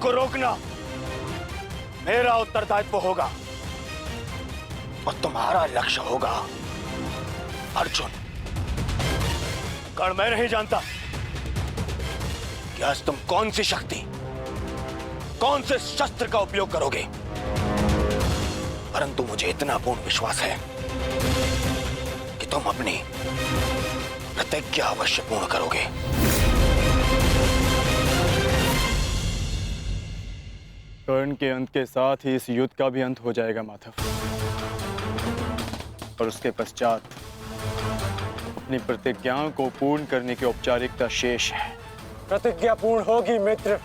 को रोकना मेरा उत्तरदायित्व होगा और तुम्हारा लक्ष्य होगा अर्जुन। कर्ण, मैं नहीं जानता कि आज तुम कौन सी शक्ति, कौन से शस्त्र का उपयोग करोगे, परंतु मुझे इतना पूर्ण विश्वास है कि तुम अपनी प्रतिज्ञा अवश्य पूर्ण करोगे। कर्ण के अंत के साथ ही इस युद्ध का भी अंत हो जाएगा माधव, और उसके पश्चात अपनी प्रतिज्ञाओं को पूर्ण करने की औपचारिकता शेष है। प्रतिज्ञा पूर्ण होगी मित्र।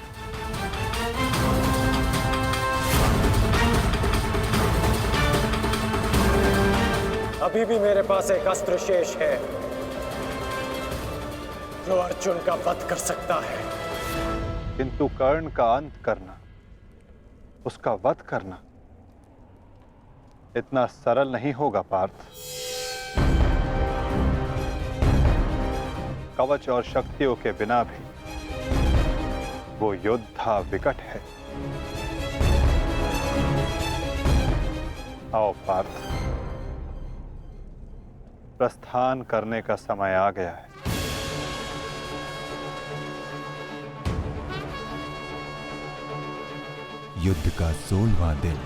अभी भी मेरे पास एक अस्त्र शेष है जो अर्जुन का वध कर सकता है। किंतु कर्ण का अंत करना, उसका वध करना इतना सरल नहीं होगा पार्थ। कवच और शक्तियों के बिना भी वो योद्धा विकट है। आओ पार्थ, प्रस्थान करने का समय आ गया है। युद्ध का 16वां दिन।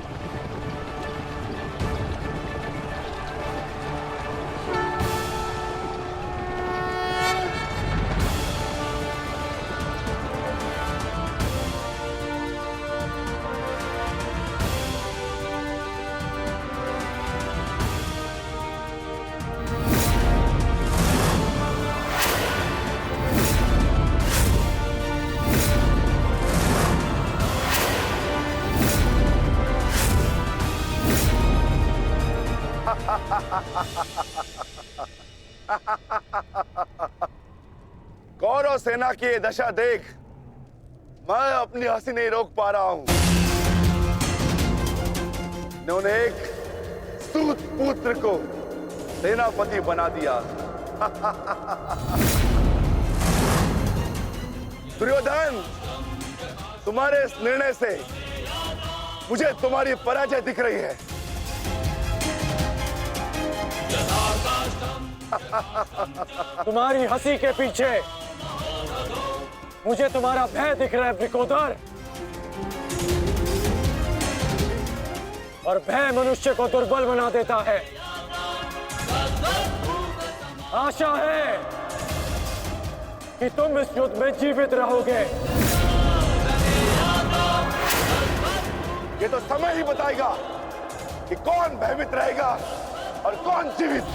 कौरव सेना की ये दशा देख मैं अपनी हंसी नहीं रोक पा रहा हूं। इन्होंने एक सूत पुत्र को सेनापति बना दिया। दुर्योधन, तुम्हारे इस निर्णय से मुझे तुम्हारी पराजय दिख रही है। तुम्हारी हंसी के पीछे मुझे तुम्हारा भय दिख रहा है वृकोदर, और भय मनुष्य को दुर्बल बना देता है। आशा है कि तुम इस युद्ध में जीवित रहोगे। ये तो समय ही बताएगा कि कौन भयभीत रहेगा और कौन जीवित।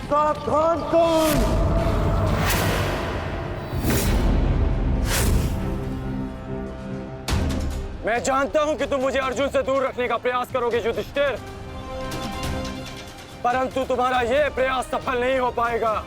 सावधान कौन? मैं जानता हूं कि तुम मुझे अर्जुन से दूर रखने का प्रयास करोगे युधिष्ठिर, परंतु तुम्हारा यह प्रयास सफल नहीं हो पाएगा।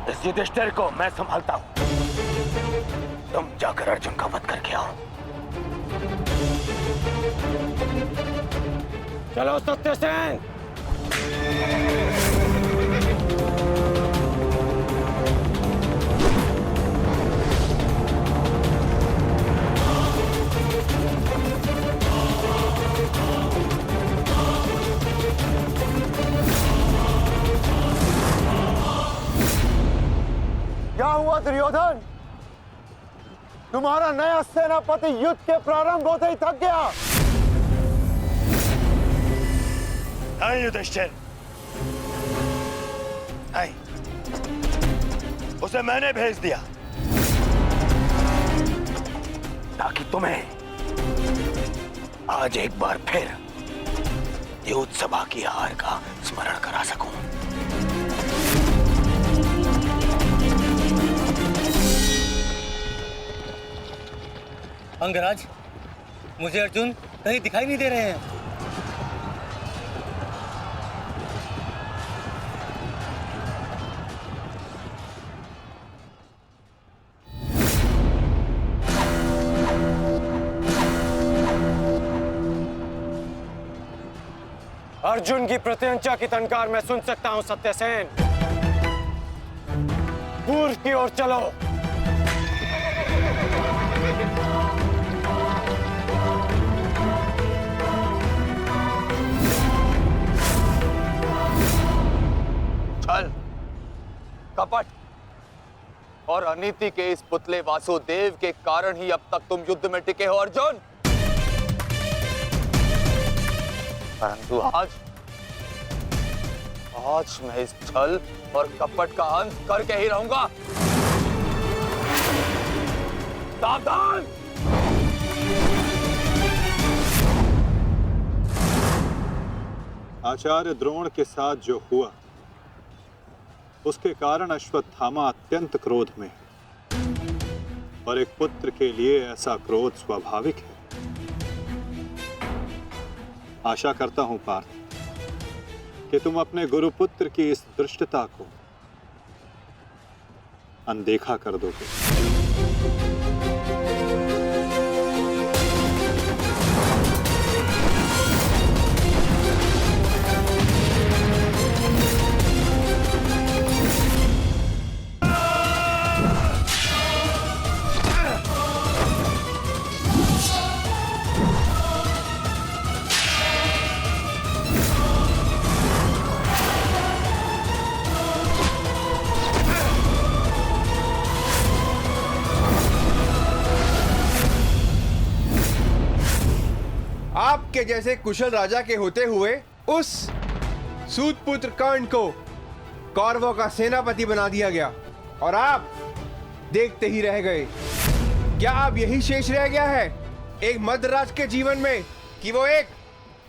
इस युधिष्ठिर को मैं संभालता हूं, तुम जाकर अर्जुन का वध करके आओ। चलो सत्यसेन। क्या हुआ दुर्योधन? तुम्हारा नया सेनापति युद्ध के प्रारंभ होते ही थक गया। नहीं युधिष्ठिर, नहीं, उसे मैंने भेज दिया ताकि तुम्हें आज एक बार फिर युद्ध सभा की हार का स्मरण करा सकूं। अंगराज, मुझे अर्जुन कहीं दिखाई नहीं दे रहे हैं। अर्जुन की प्रत्यंचा की टंकार मैं सुन सकता हूं सत्यसेन। पूर्व की ओर चलो। छल, कपट और अनीति के इस पुतले वासुदेव के कारण ही अब तक तुम युद्ध में टिके हो अर्जुन। परंतु आज मैं इस छल और कपट का अंत करके ही रहूंगा। सावधान! आचार्य द्रोण के साथ जो हुआ उसके कारण अश्वत्थामा अत्यंत क्रोध में है। और एक पुत्र के लिए ऐसा क्रोध स्वाभाविक है। आशा करता हूं पार्थ कि तुम अपने गुरुपुत्र की इस दुष्टता को अनदेखा कर दोगे। आपके जैसे कुशल राजा के होते हुए उस सूतपुत्र कर्ण को कौरवों का सेनापति बना दिया गया और आप देखते ही रह गए। क्या अब यही शेष रह गया है एक मध्यराज के जीवन में कि वो एक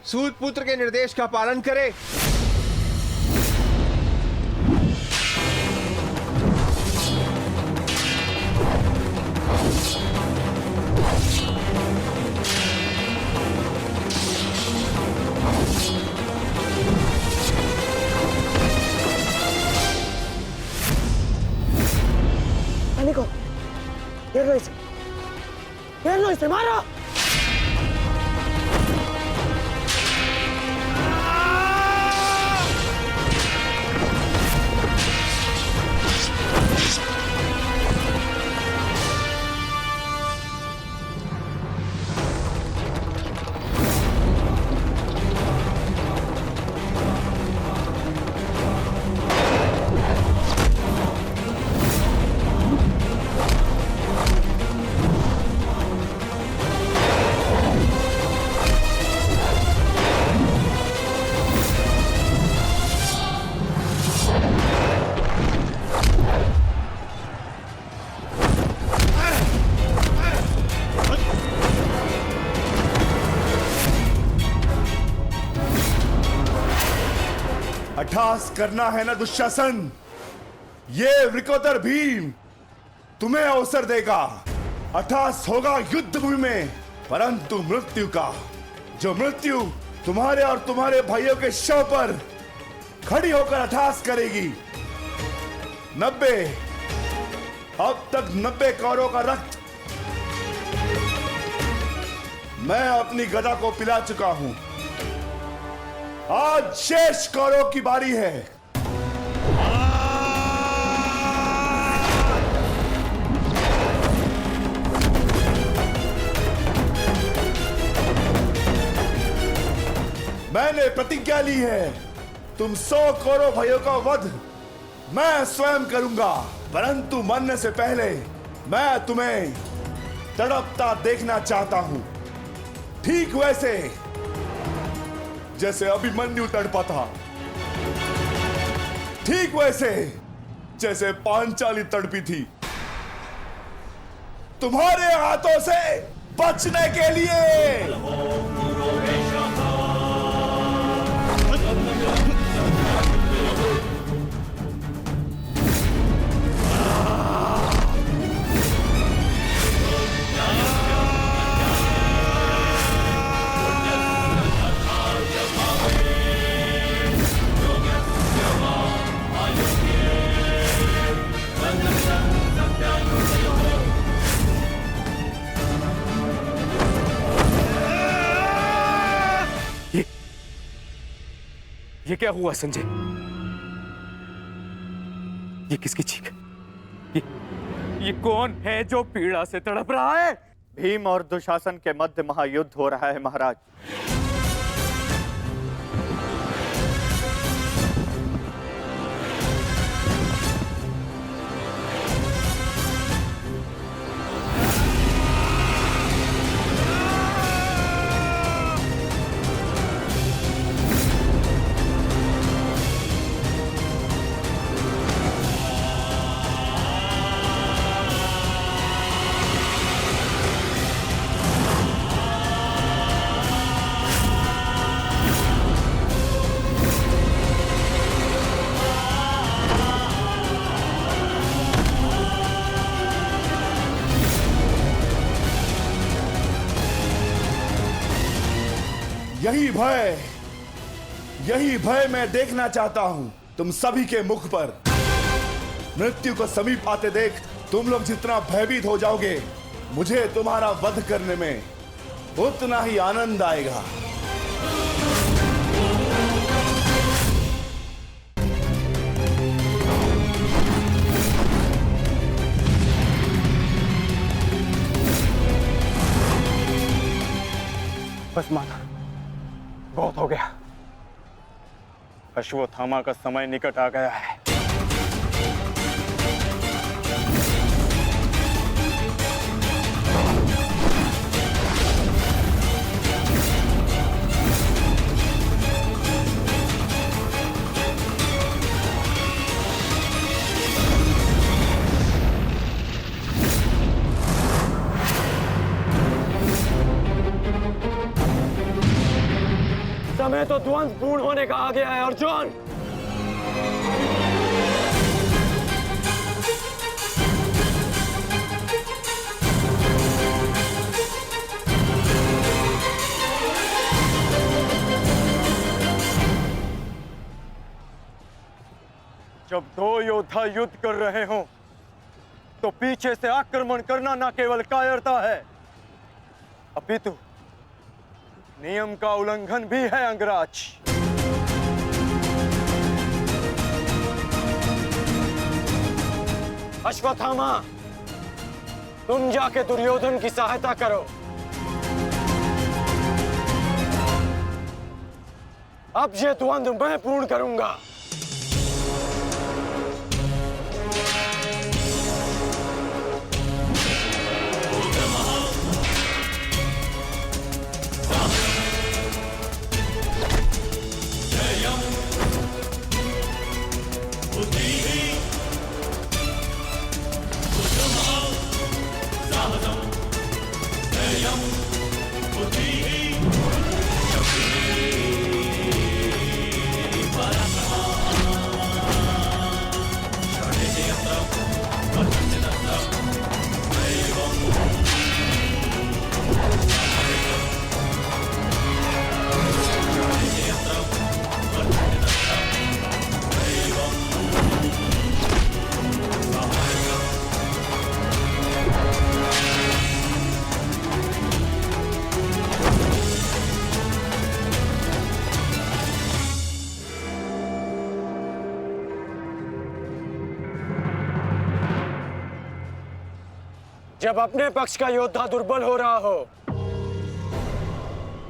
सूतपुत्र के निर्देश का पालन करे? इसे मारो। अट्ठास करना है ना दुशासन, ये वृकोदर भीम तुम्हें अवसर देगा। अट्ठास होगा युद्ध भूमि में, परंतु मृत्यु का, जो मृत्यु तुम्हारे और तुम्हारे भाइयों के शव पर खड़ी होकर अट्ठास करेगी। 90 अब तक 90 कौरवों का रक्त मैं अपनी गदा को पिला चुका हूं। आज शेष कौरव की बारी है। मैंने प्रतिज्ञा ली है, तुम 100 कौरव भाइयों का वध मैं स्वयं करूंगा, परंतु मरने से पहले मैं तुम्हें तड़पता देखना चाहता हूं, ठीक वैसे जैसे अभिमन्यु तड़पा था, ठीक वैसे जैसे पांचाली तड़पी थी, तुम्हारे हाथों से बचने के लिए। ये क्या हुआ संजय? ये किसकी चीख? ये कौन है जो पीड़ा से तड़प रहा है? भीम और दुशासन के मध्य महायुद्ध हो रहा है महाराज। यही भय मैं देखना चाहता हूं तुम सभी के मुख पर। मृत्यु को समीप आते देख तुम लोग जितना भयभीत हो जाओगे, मुझे तुम्हारा वध करने में उतना ही आनंद आएगा। बस माना, बहुत हो गया। अश्वत्थामा का समय निकट आ गया है। समय तो द्वंद्व पूर्ण होने का आ गया है अर्जुन। जब दो योद्धा युद्ध कर रहे हों तो पीछे से आक्रमण करना न केवल कायरता है, अपितु नियम का उल्लंघन भी है अंगराज। अश्वत्थामा, तुम जाके दुर्योधन की सहायता करो। अब ये द्वंद्व मैं पूर्ण करूंगा। Para जब अपने पक्ष का योद्धा दुर्बल हो रहा हो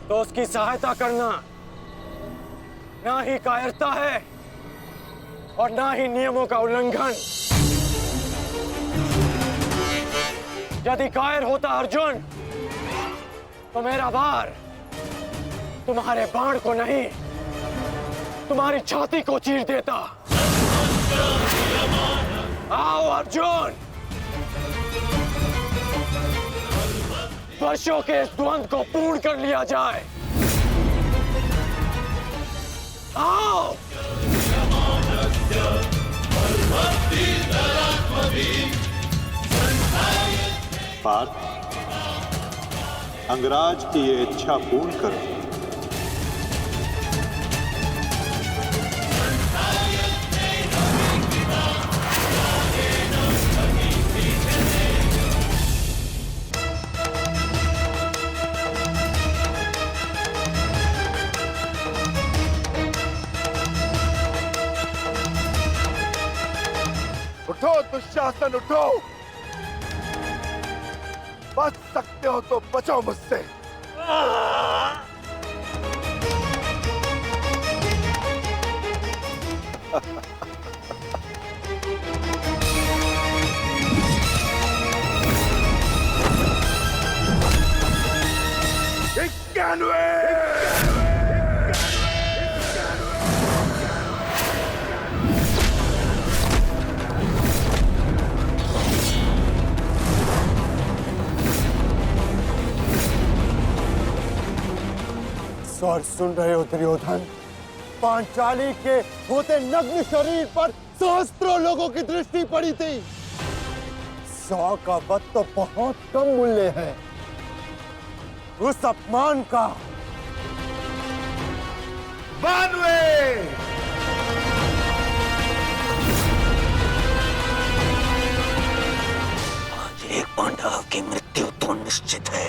तो उसकी सहायता करना ना ही कायरता है और ना ही नियमों का उल्लंघन। यदि कायर होता अर्जुन तो मेरा वार तुम्हारे बाण को नहीं, तुम्हारी छाती को चीर देता। आओ अर्जुन, वर्षों के इस द्वंद्व को पूर्ण कर लिया जाए। आओ। पार्थ, अंगराज की ये इच्छा पूर्ण करो। उठो दुशासन, उठो। बच सकते हो तो बचो मुझसे। स्वर सुन रहे हो दुर्योधन? पांचाली के होते नग्न शरीर पर सहस्त्रों लोगों की दृष्टि पड़ी थी। 100 का वध तो बहुत कम मूल्य है। उस अपमान का 92 आज एक पांडव की मृत्यु तो निश्चित है।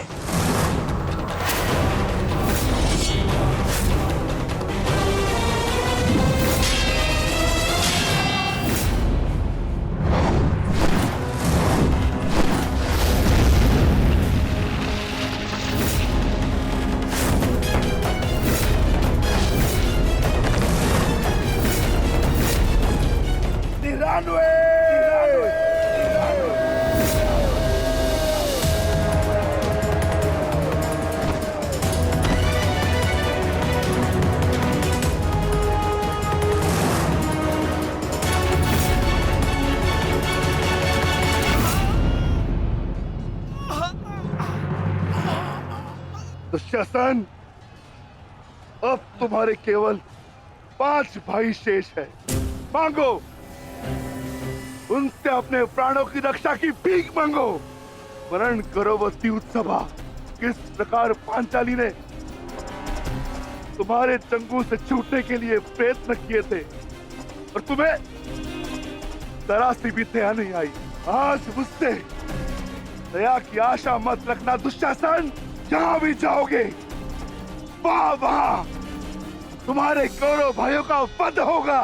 दुशासन, अब तुम्हारे केवल 5 भाई शेष है। मांगो, उनसे अपने प्राणों की रक्षा की भीख मांगो। वर्ण करो वो युद्ध सभा, किस प्रकार पांचाली ने तुम्हारे चंगू से छूटने के लिए प्रयत्न किए थे और तुम्हें जरा सी भी दया नहीं आई। आज मुझसे दया की आशा मत रखना दुशासन। जहां भी जाओगे वहां वहां तुम्हारे कौरव भाइयों का वध होगा।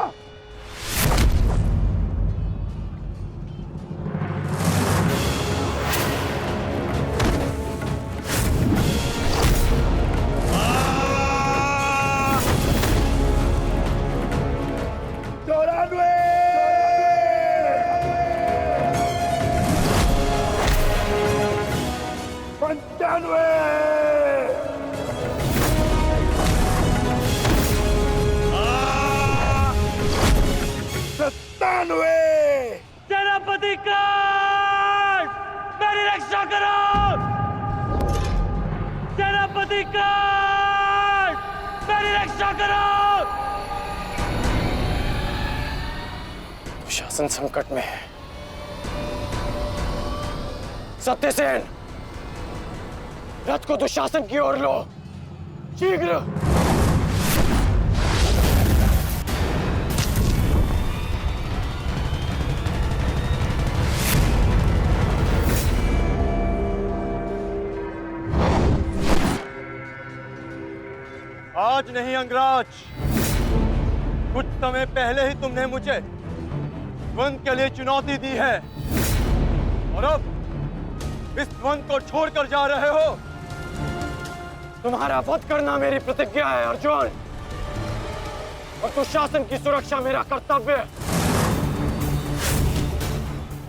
सेनापति कांड, मेरी रक्षा करो। सेनापति कांड, मेरी रक्षा करो। शासन संकट में है। सत्यसेन, रथ को दुशासन की ओर लो, शीघ्र। आज नहीं अंगराज, कुछ समय पहले ही तुमने मुझे द्वंद्व के लिए चुनौती दी है और अब इस द्वंद को छोड़कर जा रहे हो? तुम्हारा वध करना मेरी प्रतिज्ञा है अर्जुन, और दुशासन की सुरक्षा मेरा कर्तव्य है।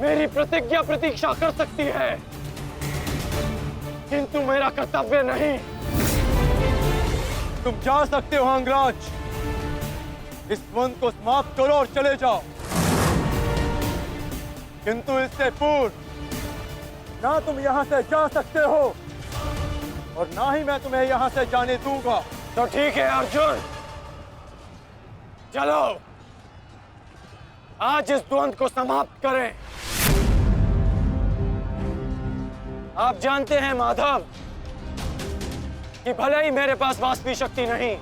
मेरी प्रतिज्ञा प्रतीक्षा कर सकती है, किंतु मेरा कर्तव्य नहीं। तुम जा सकते हो अंगराज, इस द्वंद को समाप्त करो और चले जाओ, किंतु इससे पूर्व ना तुम यहां से जा सकते हो और ना ही मैं तुम्हें यहां से जाने दूंगा। तो ठीक है अर्जुन, चलो आज इस द्वंद को समाप्त करें। आप जानते हैं माधव कि भले ही मेरे पास वास्तविक शक्ति नहीं,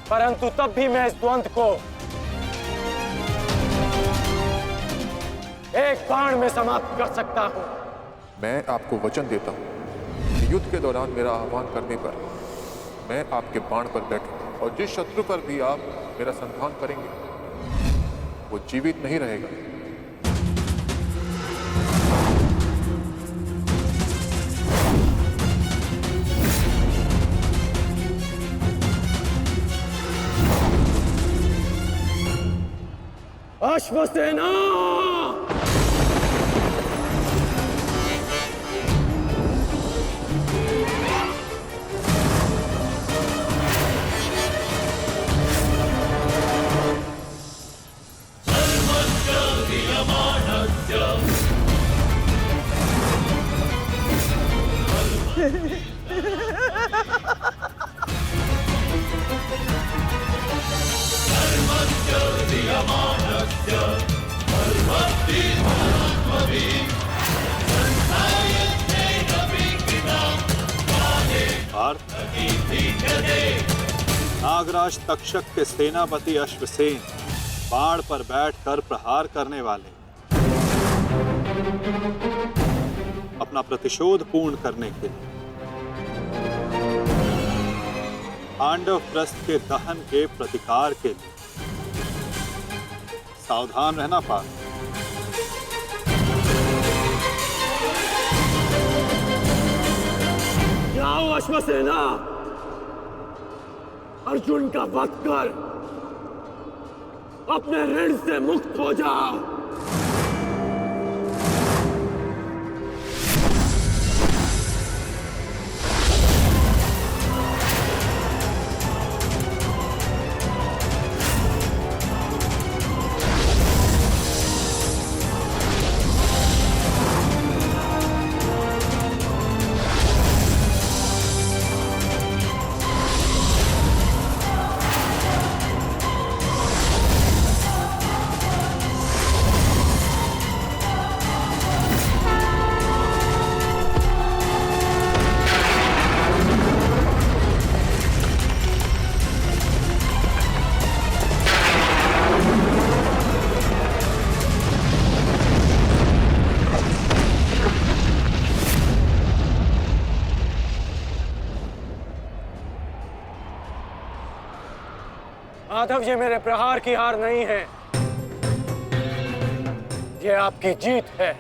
परंतु तब भी मैं इस द्वंद को एक बाण में समाप्त कर सकता हूं। मैं आपको वचन देता हूं कि युद्ध के दौरान मेरा आह्वान करने पर मैं आपके बाण पर बैठूंगा, और जिस शत्रु पर भी आप मेरा संधान करेंगे वो जीवित नहीं रहेगा। अश्वसेना! नागराज तक्षक के सेनापति अश्वसेन बाण पर बैठकर प्रहार करने वाले अपना प्रतिशोध पूर्ण करने के लिए पांडव प्रस्थ के दहन के प्रतिकार के लिए सावधान रहना पार्थ। जाओ अश्वसेना, अर्जुन का वध कर अपने ऋण से मुक्त हो जाओ। माधव, ये मेरे प्रहार की हार नहीं है, ये आपकी जीत है।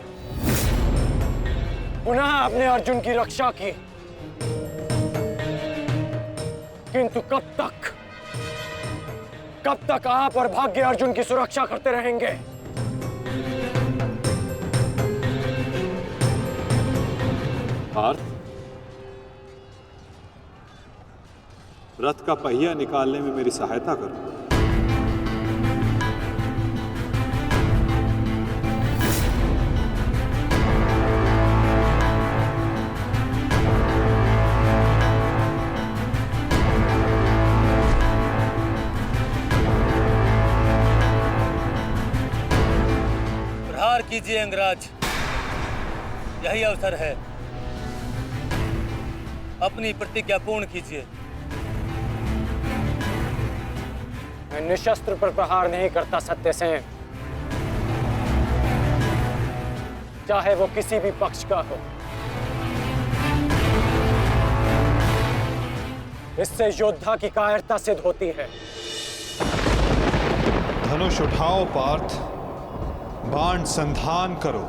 पुनः आपने अर्जुन की रक्षा की, किंतु कब तक आप और भाग्य अर्जुन की सुरक्षा करते रहेंगे? पार्थ, रथ का पहिया निकालने में मेरी सहायता करो। प्रहार कीजिए अंगराज, यही अवसर है। अपनी प्रतिज्ञा पूर्ण कीजिए। मैं निशस्त्र पर प्रहार नहीं करता सत्यसेन, चाहे वो किसी भी पक्ष का हो। इससे योद्धा की कायरता सिद्ध होती है। धनुष उठाओ पार्थ, बाण संधान करो।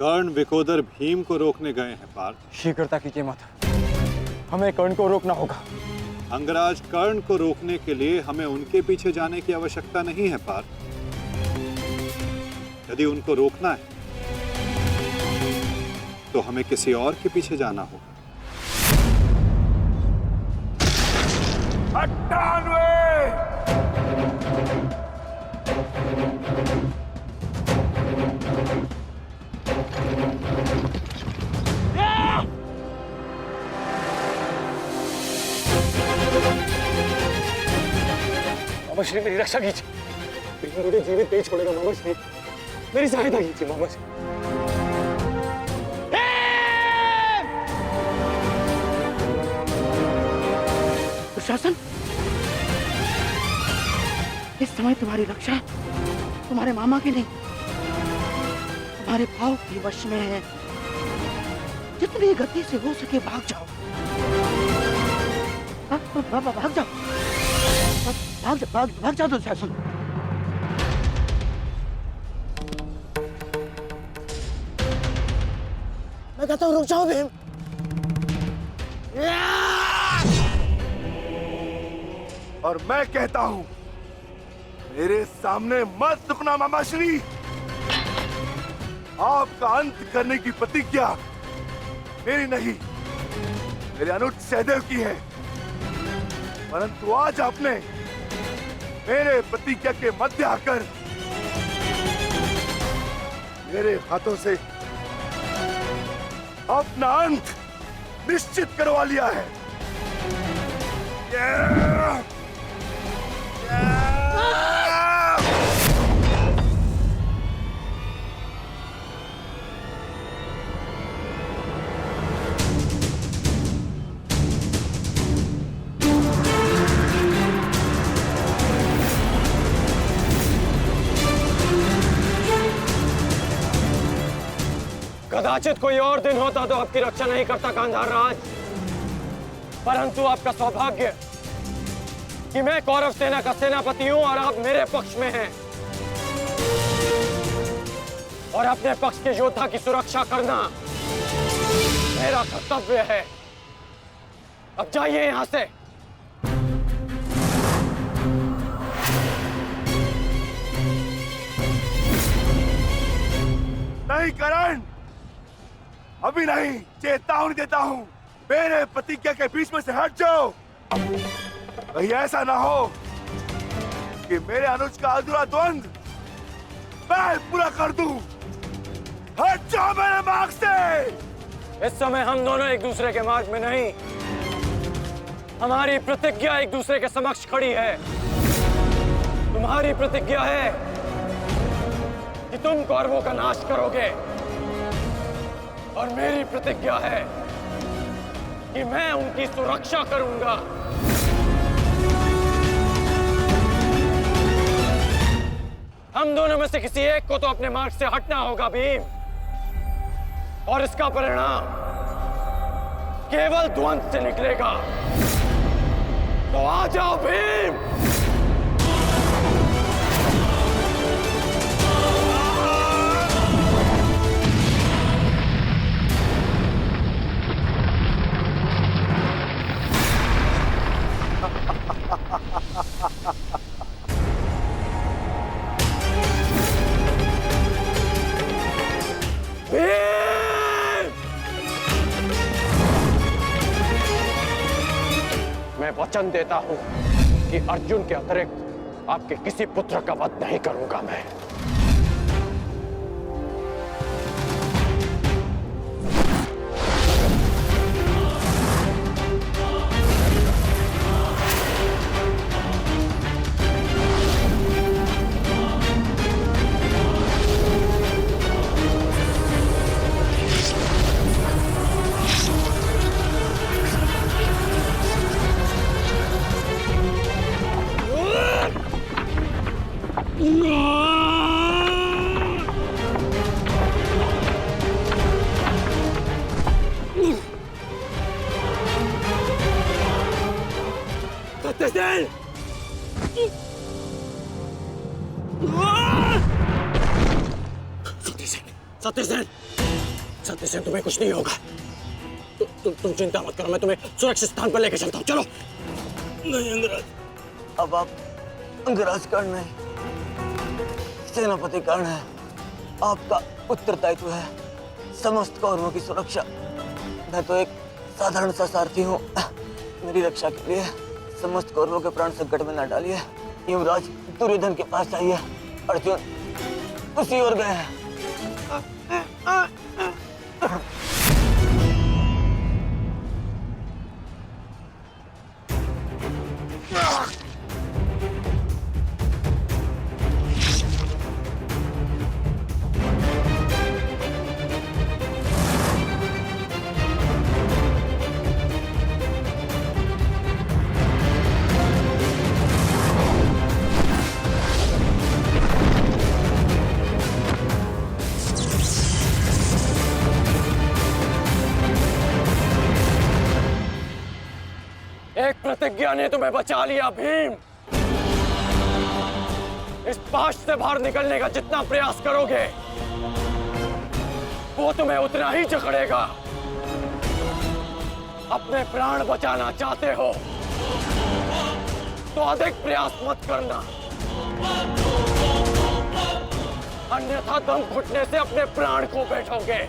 कर्ण विकोदर भीम को रोकने गए हैं पार्थ। शीघ्रता कीजिए माता, हमें कर्ण को रोकना होगा। अंगराज कर्ण को रोकने के लिए हमें उनके पीछे जाने की आवश्यकता नहीं है पार्थ। यदि उनको रोकना है तो हमें किसी और के पीछे जाना होगा। 98! मामा श्री मेरी रक्षा कीजिए, मुझे जीवित नहीं छोड़ेगा मामा श्री, मेरी सहायता कीजिए मामा श्री। दुशासन, इस समय तुम्हारी रक्षा तुम्हारे मामा की नहीं, तुम्हारे भाव के वश में है। जितनी गति से हो सके भाग जाओ, भाग जाओ, भाग जाओ दुशासन। मैं कहता हूँ रुक जाओ भीम। और मैं कहता हूं मेरे सामने मत रुकना मामाश्री। आपका अंत करने की प्रतिज्ञा मेरी नहीं, मेरे अनुज सहदेव की है। परंतु आज आपने मेरे प्रतिज्ञा के मध्य आकर मेरे हाथों से अपना अंत निश्चित करवा लिया है। कदाचित कोई और दिन होता तो आपकी रक्षा नहीं करता गांधार राज, परंतु आपका सौभाग्य कि मैं कौरव सेना का सेनापति हूं और आप मेरे पक्ष में हैं, और अपने पक्ष के योद्धा की सुरक्षा करना मेरा कर्तव्य है। अब जाइए यहां से। नहीं करण, अभी नहीं, चेतावनी देता हूं, मेरे प्रतिज्ञा के बीच में से हट जाओ। कहीं ऐसा ना हो कि मेरे अनुज का अधूरा द्वंद मैं पूरा कर दूं। हट जाओ मेरे मार्ग से। इस समय हम दोनों एक दूसरे के मार्ग में नहीं, हमारी प्रतिज्ञा एक दूसरे के समक्ष खड़ी है। तुम्हारी प्रतिज्ञा है कि तुम कौरवों का नाश करोगे, और मेरी प्रतिज्ञा है कि मैं उनकी सुरक्षा करूंगा। हम दोनों में से किसी एक को तो अपने मार्ग से हटना होगा भीम, और इसका परिणाम केवल द्वंद से निकलेगा। तो आ जाओ भीम। मैं वचन देता हूं कि अर्जुन के अतिरिक्त आपके किसी पुत्र का वध नहीं करूंगा मैं। सत्यसेन, सत्य से तुम्हें कुछ नहीं होगा। तुम चिंता मत करो, मैं तुम्हें सुरक्षित स्थान पर लेकर चलता हूँ। चलो। नहीं अंगराज, अब आप अंगराज कर्ण नहीं, सेनापति कर्ण है। आपका उत्तरदायित्व है समस्त कौरवों की सुरक्षा। मैं तो एक साधारण सा सारथी हूँ। मेरी रक्षा के लिए समस्त कौरवों के प्राण संकट में न डालिए। युवराज दुर्योधन के पास जाइए, अर्जुन उसी ओर गए हैं। एक प्रतिज्ञा ने तुम्हें बचा लिया भीम। इस पाश से बाहर निकलने का जितना प्रयास करोगे वो तुम्हें उतना ही जकड़ेगा। अपने प्राण बचाना चाहते हो तो अधिक प्रयास मत करना, अन्यथा दम घुटने से अपने प्राण खो बैठोगे।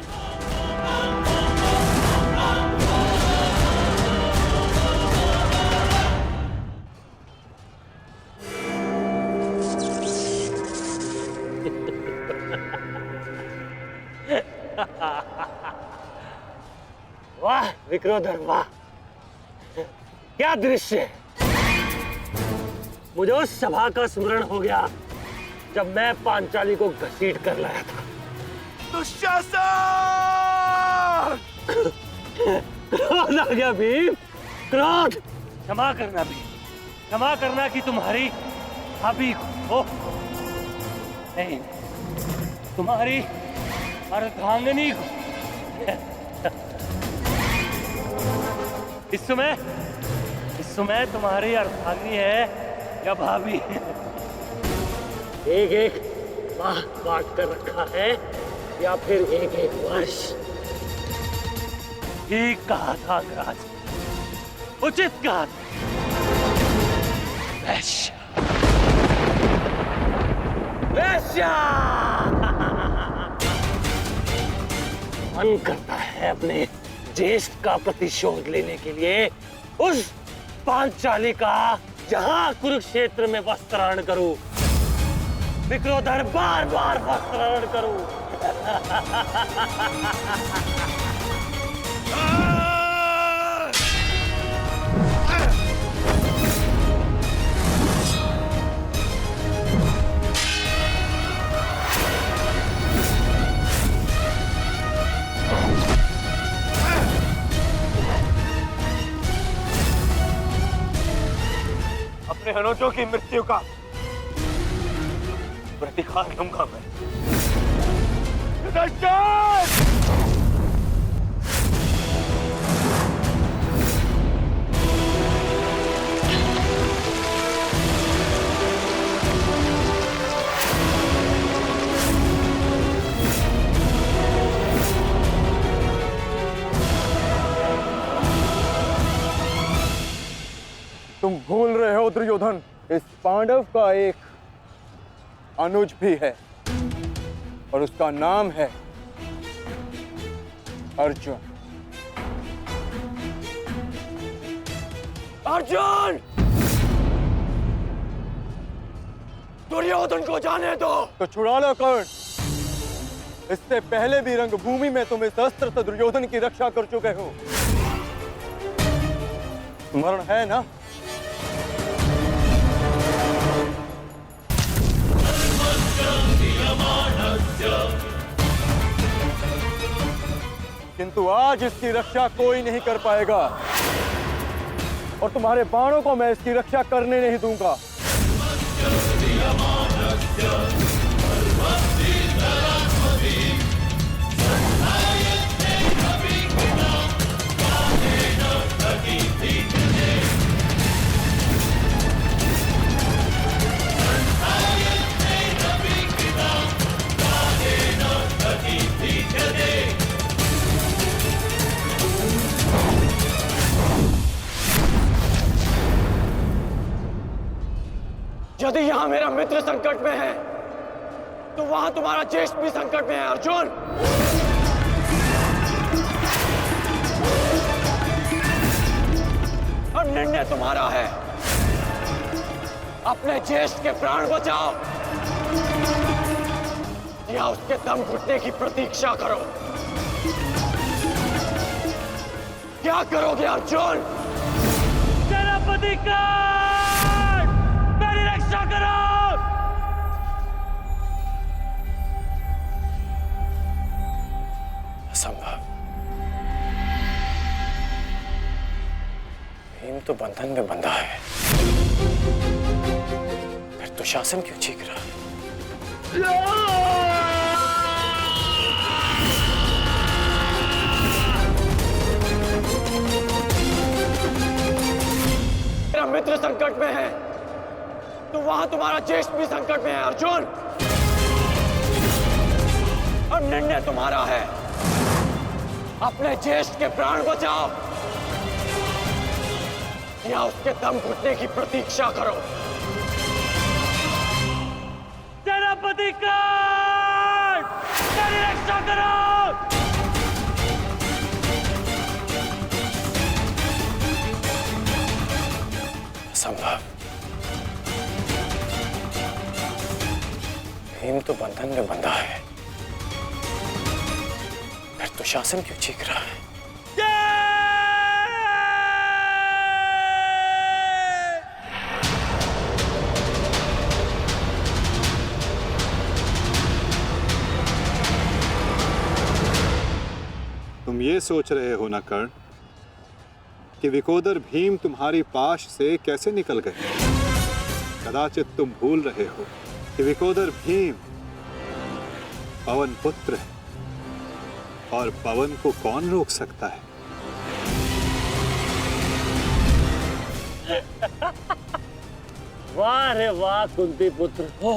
वाह विक्रोधर, वाह क्या दृश्य। मुझे उस सभा का स्मरण हो गया जब मैं पांचाली को घसीट कर लाया था। दुशासन! क्रोध आ गया भीम, क्रोध। क्षमा करना भीम, क्षमा करना कि तुम्हारी भाभी को नहीं, तुम्हारी अर्धांगिनी को। इस समय तुम्हारी अर्धांगिनी है या भाभी? एक एक माह बांट कर रखा है या फिर एक एक वर्ष? ठीक कहा था अंगराज, उचित कहा था। वैश्या मन करता है अपने ज्येष्ठ का प्रतिशोध लेने के लिए उस पांचाली का जहां कुरुक्षेत्र में वस्त्राहरण करूं, विक्रोधर बार बार वस्त्राहरण करूं। अपने अनुजों की मृत्यु का प्रतिकार लूंगा मैं। तुम भूल रहे हो दुर्योधन, इस पांडव का एक अनुज भी है और उसका नाम है अर्जुन। अर्जुन! दुर्योधन को जाने दो। तो छुड़ा लो कर्ण। इससे पहले भी रंगभूमि में तुम इस अस्त्र से दुर्योधन की रक्षा कर चुके हो, स्मरण है ना? किंतु आज इसकी रक्षा कोई नहीं कर पाएगा और तुम्हारे बाणों को मैं इसकी रक्षा करने नहीं दूंगा। यदि यहाँ मेरा मित्र संकट में है तो वहां तुम्हारा ज्येष्ठ भी संकट में है अर्जुन। और निर्णय तुम्हारा है, अपने ज्येष्ठ के प्राण बचाओ या उसके दम घुटने की प्रतीक्षा करो। क्या करोगे अर्जुन? सेनापति कर्ण, मेरी रक्षा करो। असंभव। भीम तो बंधन में बंधा है, फिर दुशासन क्यों चीख रहा है? मेरा मित्र संकट में है तो वहां तुम्हारा ज्येष्ठ भी संकट में है अर्जुन। और निर्णय तुम्हारा है, अपने ज्येष्ठ के प्राण बचाओ या उसके दम घुटने की प्रतीक्षा करो। सेनापति कर्ण, मेरी रक्षा करो। असंभव। भीम तो बंधन में बंधा है, फिर दुशासन क्यों चीख रहा है? तुम ये सोच रहे हो ना कर्ण कि विकोदर भीम तुम्हारी पाश से कैसे निकल गए? कदाचित तुम भूल रहे हो कि विकोदर भीम पवन पुत्र है और पवन को कौन रोक सकता है? वाह रे वाह कुंती पुत्र हो,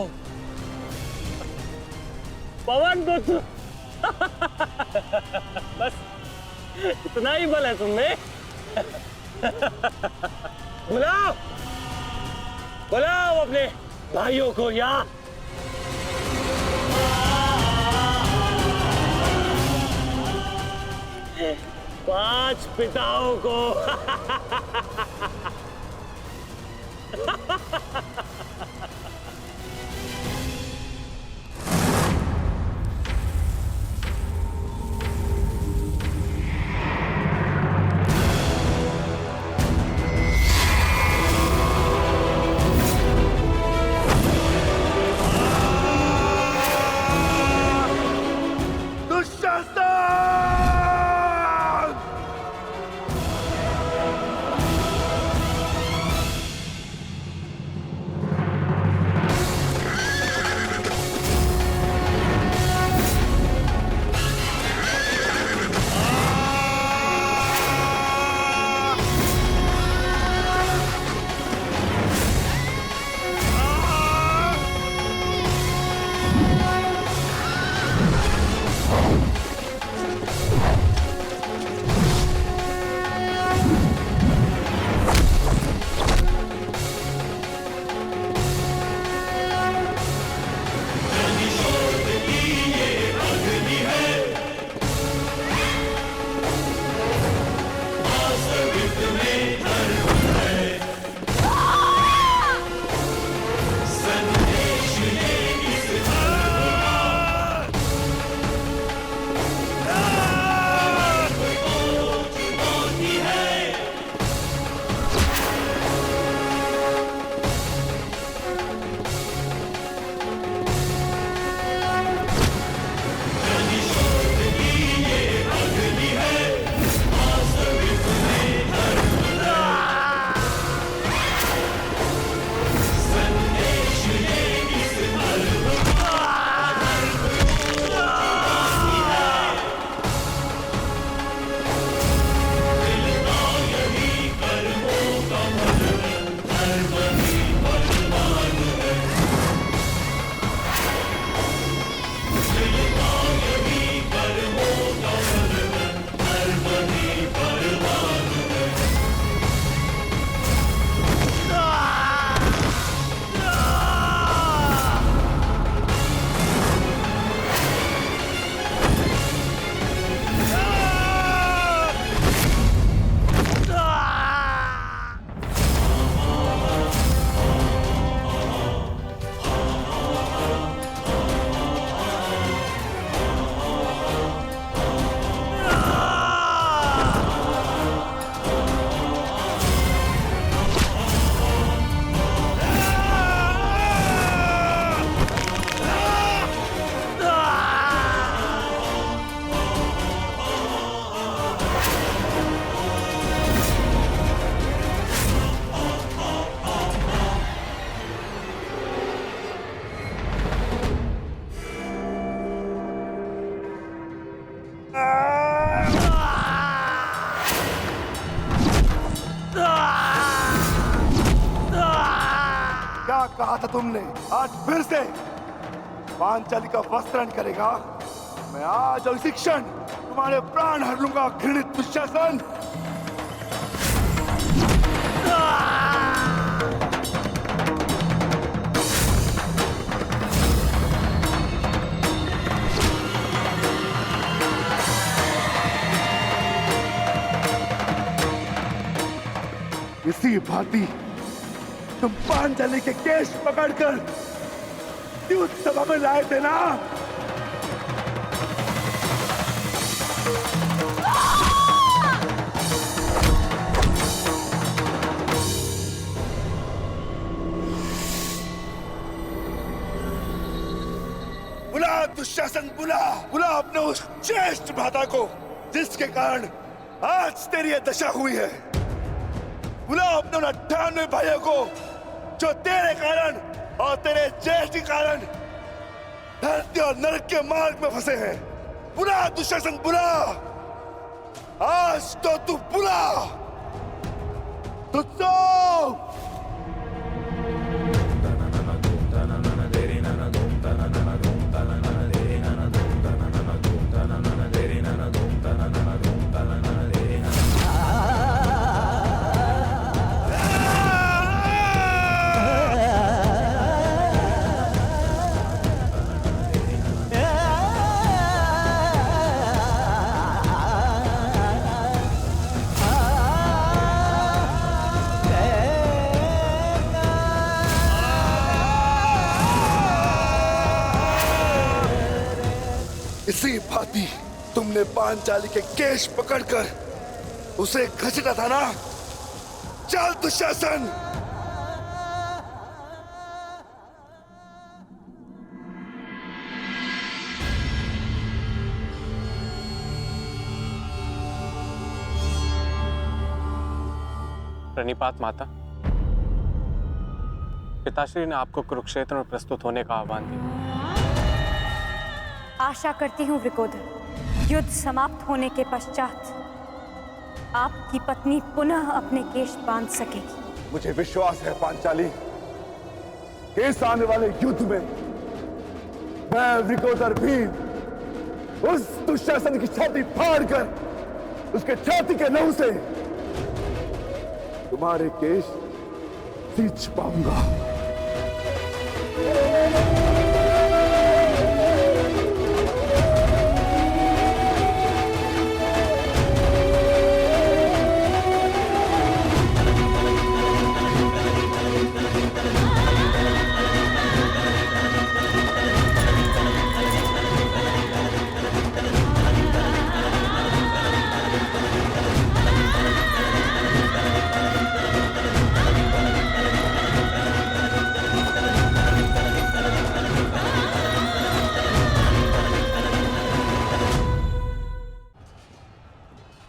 पवन पुत्र। बस इतना ही बल है तुमने। बुलाओ बुलाओ अपने भाइयों को यहाँ। 5 पिताओं को। क्या कहा था तुमने? आज फिर से पांचाली का वस्त्रण करेगा? मैं आज और इसी क्षण तुम्हारे प्राण हर लूंगा, घृणित दुशासन। इसी भांति तुम पांचाली के केश पकड़कर द्यूत सभा में लाए थे ना? बुला दुशासन, बुला बुला अपने उस ज्येष्ठ भ्राता को जिसके कारण आज तेरी यह दशा हुई है। बुला अपने उन 98 भाइयों को जो तेरे कारण और तेरे ज्येष्ठ के कारण धरती और नरक के मार्ग में फंसे हैं। बुला दुशासन, बुला। आज तो तू बुला। तुझको इसी भांति तुमने पांचाली के केश पकड़कर उसे घसीटा था ना? चल दुशासन। प्रणिपात माता। पिताश्री ने आपको कुरुक्षेत्र में प्रस्तुत होने का आह्वान दिया। आशा करती हूँ वृकोदर, युद्ध समाप्त होने के पश्चात आपकी पत्नी पुनः अपने केश बांध सकेगी। मुझे विश्वास है पांचाली कि इस आने वाले युद्ध में मैं वृकोदर भीम उस दुशासन की छाती फाड़कर उसके छाती के लहू से तुम्हारे केश सींच पाऊंगा।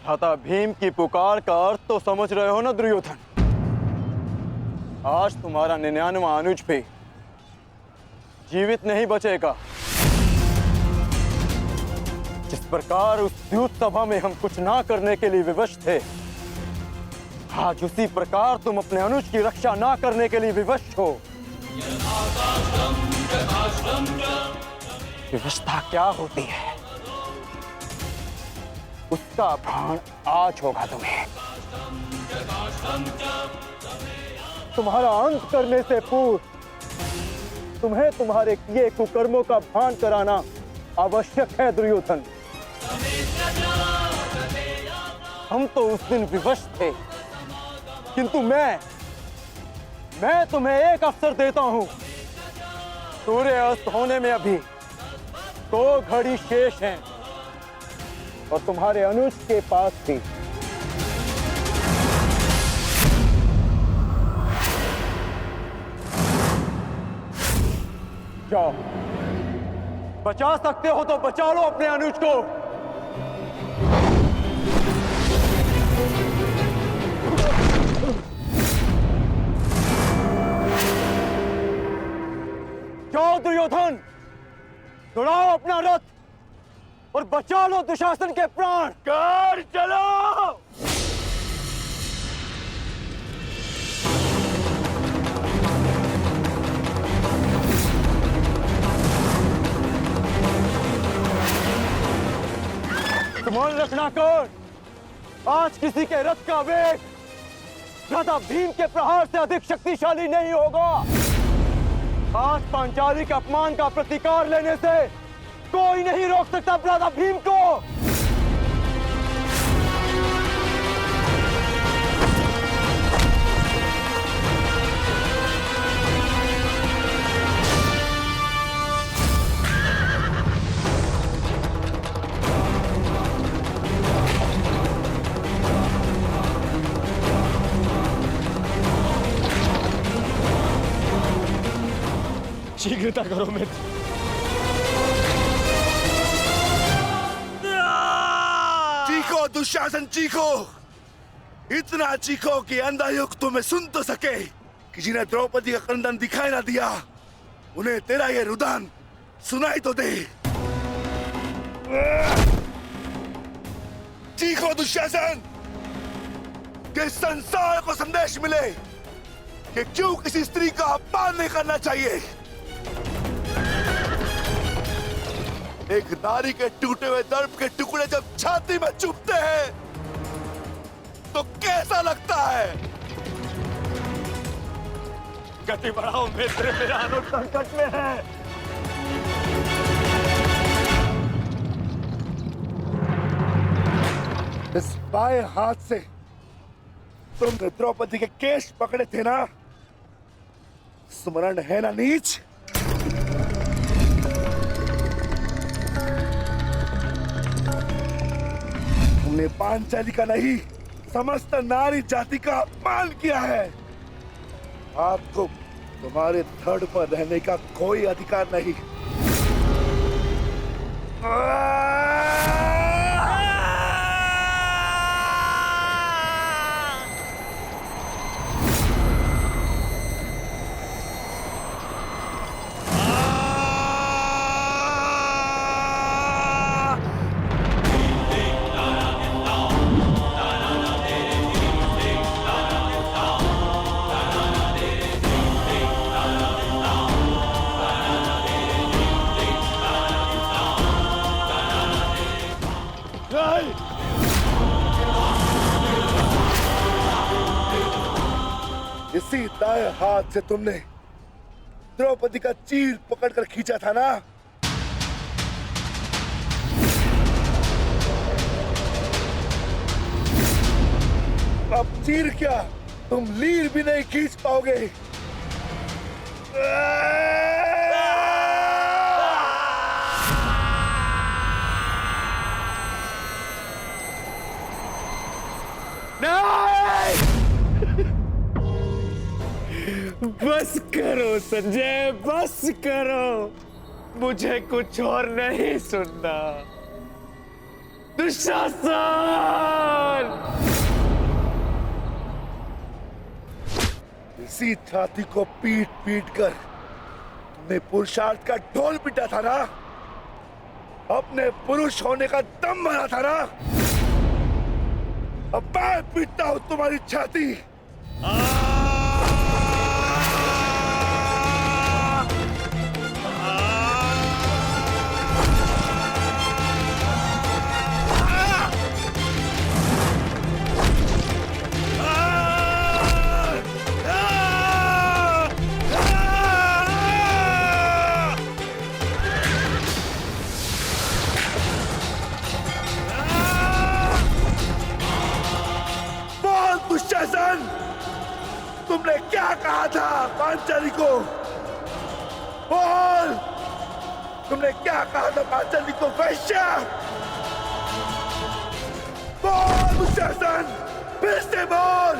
भ्राता भीम की पुकार का अर्थ तो समझ रहे हो ना दुर्योधन? आज तुम्हारा 99वां अनुज भी जीवित नहीं बचेगा। जिस प्रकार उस द्यूत सभा में हम कुछ ना करने के लिए विवश थे, आज उसी प्रकार तुम अपने अनुज की रक्षा ना करने के लिए विवश हो। विवशता क्या होती है उसका भान आज होगा तुम्हें। तुम्हारा अंत करने से पूर्व तुम्हें तुम्हारे किए कुकर्मों का भान कराना आवश्यक है दुर्योधन। हम तो उस दिन विवश थे, किंतु मैं तुम्हें एक अवसर देता हूं। सूर्य अस्त होने में अभी 2 घड़ी शेष हैं और तुम्हारे अनुज के पास थी। जाओ, बचा सकते हो तो बचा लो अपने अनुज को। जाओ दुर्योधन, दौड़ाओ अपना रथ और बचा लो दुशासन के प्राण। कर चलो। स्मरण रखना कौन, आज किसी के रथ का वेग भ्राता भीम के प्रहार से अधिक शक्तिशाली नहीं होगा। आज पांचाली के अपमान का प्रतिकार लेने से कोई नहीं रोक सकता भ्राता भीम को। शीघ्रता करो मित्र। चीखो दुशासन चीखो, इतना चीखो कि अंधायुक्त तुम्हें सुन तो सके कि जिन्हें द्रौपदी का क्रंदन दिखाई ना दिया उन्हें तेरा ये रुदन सुनाई तो दे। चीखो दुशासन कि संसार को संदेश मिले कि क्यों किसी स्त्री का अपमान नहीं करना चाहिए। एक नारी के टूटे हुए दर्प के टुकड़े जब छाती में चुभते हैं तो कैसा लगता है। गति बढ़ाओ मित्र, मेरा अनुज संकट में है। इस बाएं हाथ से तुमने द्रौपदी के केश पकड़े थे ना, स्मरण है ना नीच। तुमने पांचाली का नहीं समस्त नारी जाति का अपमान किया है। आपको तुम्हारे धड़ पर रहने का कोई अधिकार नहीं। इसी दाएं हाथ से तुमने द्रौपदी का चीर पकड़कर खींचा था ना। अब चीर क्या, तुम लीर भी नहीं खींच पाओगे। बस करो संजय, बस करो, मुझे कुछ और नहीं सुनना। दुशासन! इसी छाती को पीट पीट कर तुमने पुरुषार्थ का ढोल पीटा था ना, अपने पुरुष होने का दम भरा था ना। अब मैं पीटता हूं तुम्हारी छाती। दुशासन, तुमने क्या कहा था पांचाली को? बोल, तुमने क्या कहा था पांचाली को? वैश्या! बोल दुशासन, फिर से बोल।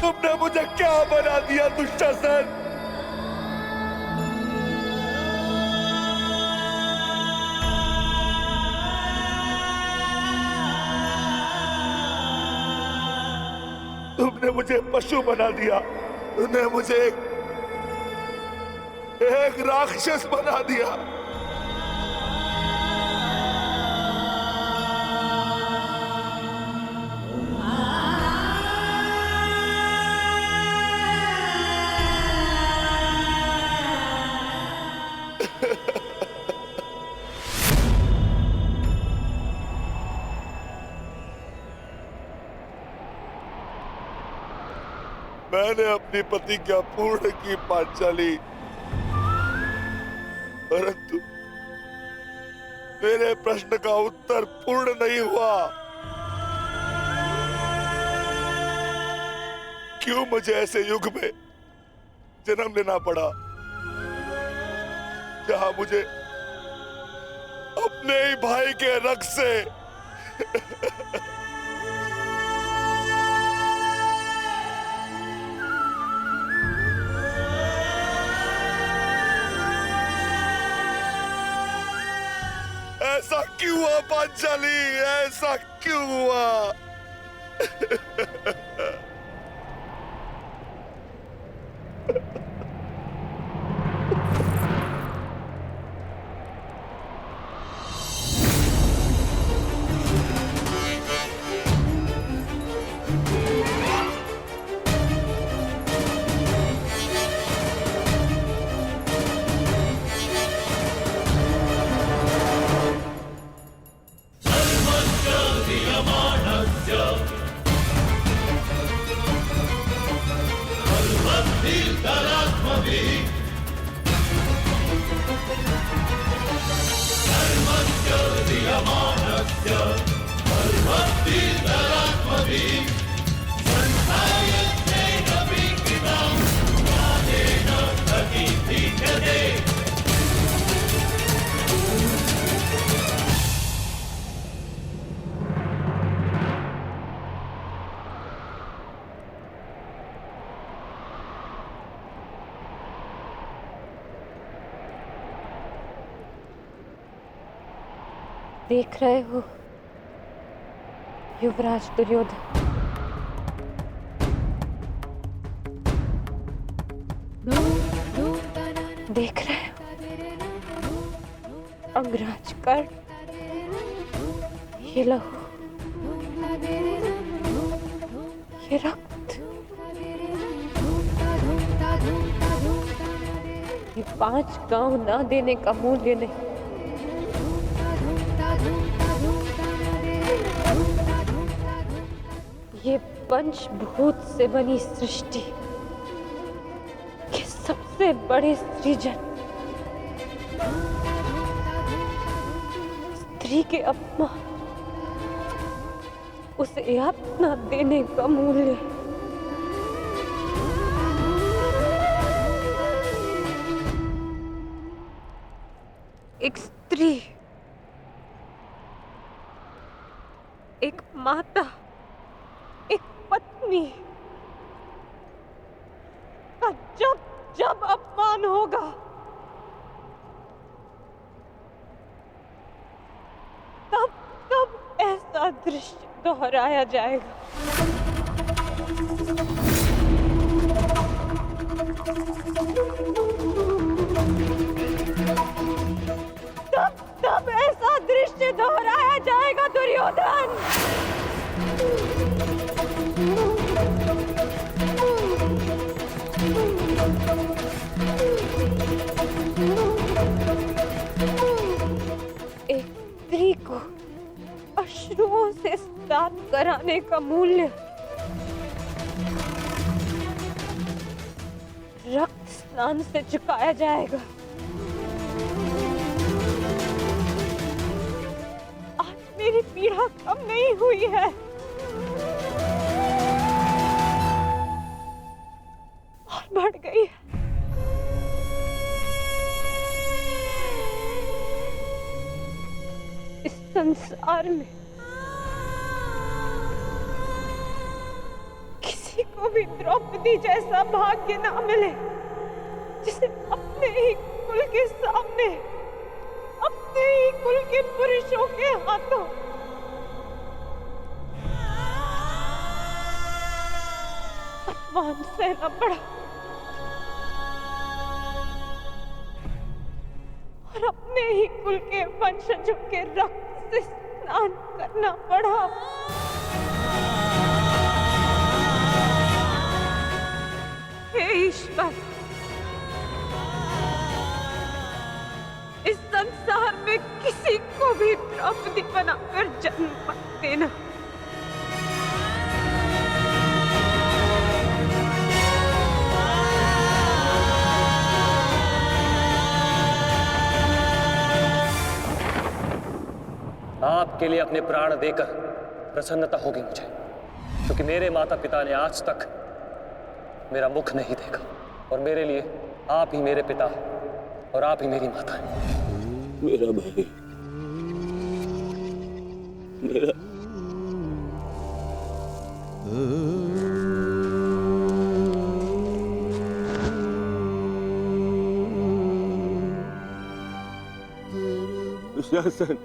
तुमने मुझे क्या बना दिया दुशासन? तुमने मुझे पशु बना दिया, तुमने मुझे एक राक्षस बना दिया। मैंने अपनी प्रतिज्ञा पूर्ण की पांचाली, परंतु मेरे प्रश्न का उत्तर पूर्ण नहीं हुआ। क्यों मुझे ऐसे युग में जन्म लेना पड़ा जहां मुझे अपने ही भाई के रक्त से ऐसा क्यों हुआ पांचाली? ऐसा क्यों हुआ? देख रहे हो युवराज दुर्योधन, देख रहे हो अंगराज कर्ण, ये लहू, ये रक्त, ये 5 गांव ना देने का मूल्य नहीं। ये पंचभूत से बनी सृष्टि के सबसे बड़े सृजन, स्त्री के अपमान, उसे यातना देने का मूल्य। एक स्त्री, एक माता, एक पत्नी का जब जब अपमान होगा, तब तब ऐसा दृश्य दोहराया जाएगा। तब तब ऐसा दृश्य दोहराया जाएगा दुर्योधन। एक स्त्री को अश्रुओं से स्नान कराने का मूल्य रक्त स्नान से चुकाया जाएगा। आज मेरी पीड़ा कम नहीं हुई है, और बढ़ गई है। इस संसार में किसी को को भी द्रौपदी जैसा भाग्य ना मिले, जिसे अपने ही कुल के सामने, अपने ही कुल के पुरुषों के हाथों अपमान सहना पड़ा और अपने ही कुल के वंशजों के रक्त से स्नान करना पड़ा। हे ईश्वर, इस संसार में किसी को भी द्रौपदी बनाकर जन्म मत देना। आपके लिए अपने प्राण देकर प्रसन्नता होगी मुझे, क्योंकि मेरे माता पिता ने आज तक मेरा मुख नहीं देखा, और मेरे लिए आप ही मेरे पिता और आप ही मेरी माता हैं। मेरा भाई, मेरा दुशासन,